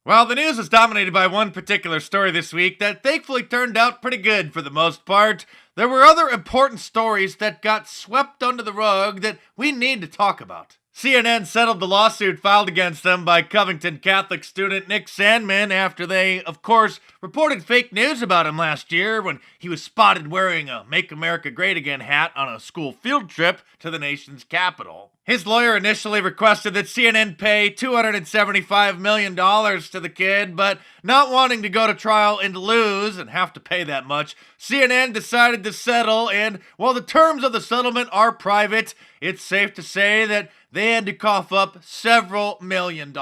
Well, the news was dominated by one particular story this week that thankfully turned out pretty good for the most part. There were other important stories that got swept under the rug that we need to talk about. CNN settled the lawsuit filed against them by Covington Catholic student Nick Sandman after they, of course, reported fake news about him last year when he was spotted wearing a Make America Great Again hat on a school field trip to the nation's capital. His lawyer initially requested that CNN pay $275 million to the kid, but not wanting to go to trial and lose and have to pay that much, CNN decided to settle, and while the terms of the settlement are private, it's safe to say that they had to cough up several $1 million.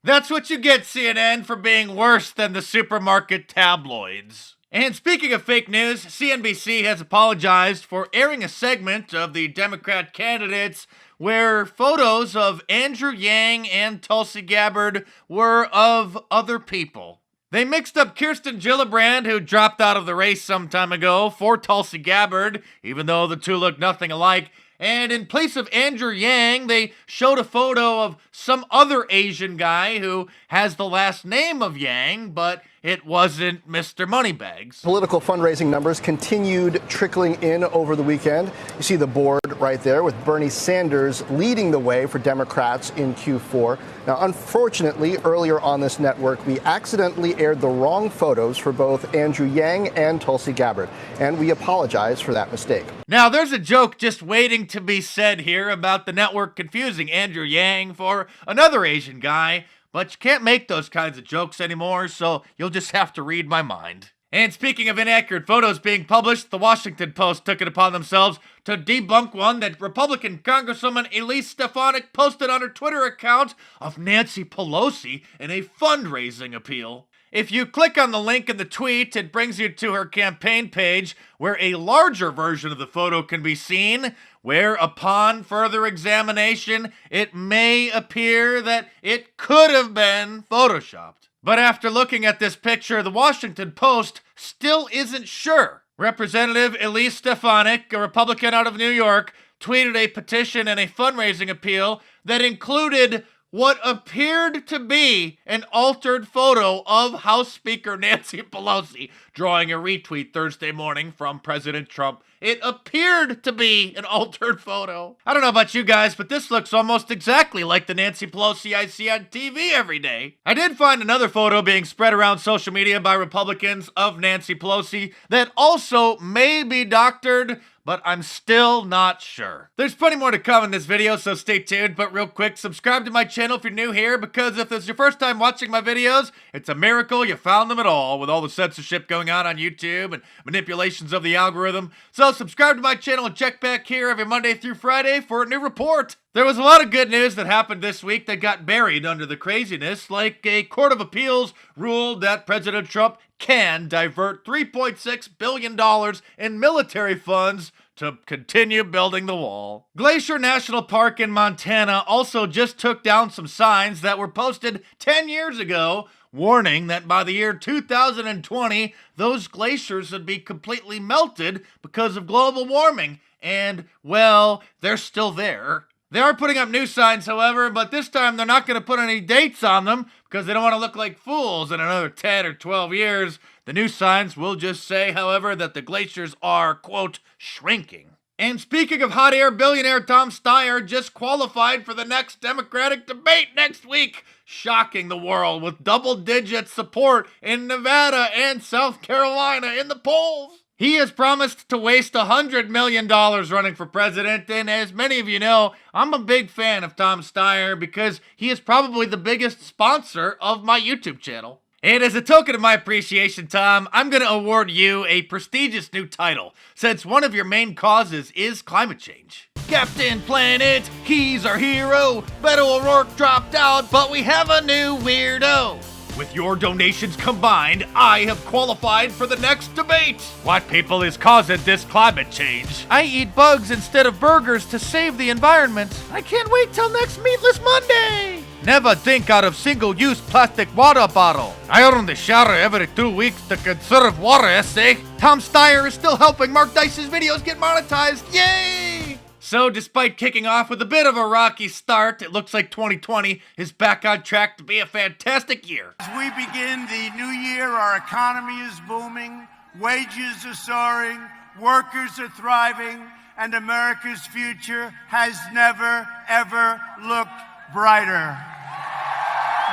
That's what you get, CNN, for being worse than the supermarket tabloids. And speaking of fake news, CNBC has apologized for airing a segment of the Democrat candidates where photos of Andrew Yang and Tulsi Gabbard were of other people. They mixed up Kirsten Gillibrand, who dropped out of the race some time ago, for Tulsi Gabbard, even though the two look nothing alike. And in place of Andrew Yang, they showed a photo of some other Asian guy who has the last name of Yang, but it wasn't Mr. Moneybags. Political fundraising numbers continued trickling in over the weekend. You see the board right there with Bernie Sanders leading the way for Democrats in Q4. Now, unfortunately, earlier on this network, we accidentally aired the wrong photos for both Andrew Yang and Tulsi Gabbard, and we apologize for that mistake. Now, there's a joke just waiting to be said here about the network confusing Andrew Yang for another Asian guy, but you can't make those kinds of jokes anymore, so you'll just have to read my mind. And speaking of inaccurate photos being published, the Washington Post took it upon themselves to debunk one that Republican Congresswoman Elise Stefanik posted on her Twitter account of Nancy Pelosi in a fundraising appeal. If you click on the link in the tweet, it brings you to her campaign page where a larger version of the photo can be seen, where upon further examination, it may appear that it could have been photoshopped. But after looking at this picture, the Washington Post still isn't sure. Representative Elise Stefanik, a Republican out of New York, tweeted a petition and a fundraising appeal that included what appeared to be an altered photo of House Speaker Nancy Pelosi, drawing a retweet Thursday morning from President Trump. It appeared to be an altered photo. I don't know about you guys, but this looks almost exactly like the Nancy Pelosi I see on TV every day. I did find another photo being spread around social media by Republicans of Nancy Pelosi that also may be doctored, but I'm still not sure. There's plenty more to come in this video, so stay tuned. But real quick, subscribe to my channel if you're new here, because if this is your first time watching my videos, it's a miracle you found them at all, with all the censorship going on YouTube and manipulations of the algorithm. So subscribe to my channel and check back here every Monday through Friday for a new report. There was a lot of good news that happened this week that got buried under the craziness, like a court of appeals ruled that President Trump can divert $3.6 billion in military funds to continue building the wall. Glacier National Park in Montana also just took down some signs that were posted 10 years ago, warning that by the year 2020, those glaciers would be completely melted because of global warming. And, well, they're still there. They are putting up new signs, however, but this time they're not going to put any dates on them because they don't want to look like fools in another 10 or 12 years. The new signs will just say, however, that the glaciers are, quote, shrinking. And speaking of hot air, billionaire Tom Steyer just qualified for the next Democratic debate next week, shocking the world with double-digit support in Nevada and South Carolina in the polls. He has promised to waste $100 million running for president, and as many of you know, I'm a big fan of Tom Steyer because he is probably the biggest sponsor of my YouTube channel. And as a token of my appreciation, Tom, I'm going to award you a prestigious new title, since one of your main causes is climate change. Captain Planet, he's our hero. Beto O'Rourke dropped out, but we have a new weirdo. With your donations combined, I have qualified for the next debate. What people is causing this climate change? I eat bugs instead of burgers to save the environment. I can't wait till next Meatless Monday. Never drink out of single-use plastic water bottle. Iron the shower every 2 weeks to conserve water, essay. Tom Steyer is still helping Mark Dice's videos get monetized. Yay! So, despite kicking off with a bit of a rocky start, it looks like 2020 is back on track to be a fantastic year. As we begin the new year, our economy is booming, wages are soaring, workers are thriving, and America's future has never, ever looked brighter.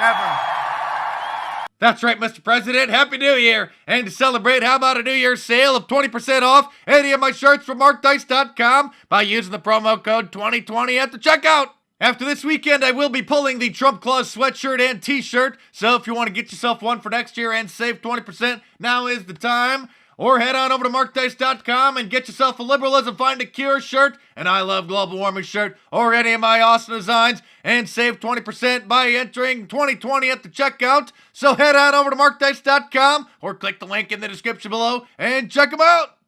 Never. That's right, Mr. President. Happy New Year. And to celebrate, how about a New Year's sale of 20% off any of my shirts from markdice.com by using the promo code 2020 at the checkout. After this weekend, I will be pulling the Trump Claus sweatshirt and t-shirt. So if you want to get yourself one for next year and save 20%, now is the time. Or head on over to markdice.com and get yourself a Liberalism Find a Cure shirt, an I Love Global Warming shirt, or any of my awesome designs, and save 20% by entering 2020 at the checkout. So head on over to markdice.com or click the link in the description below and check them out.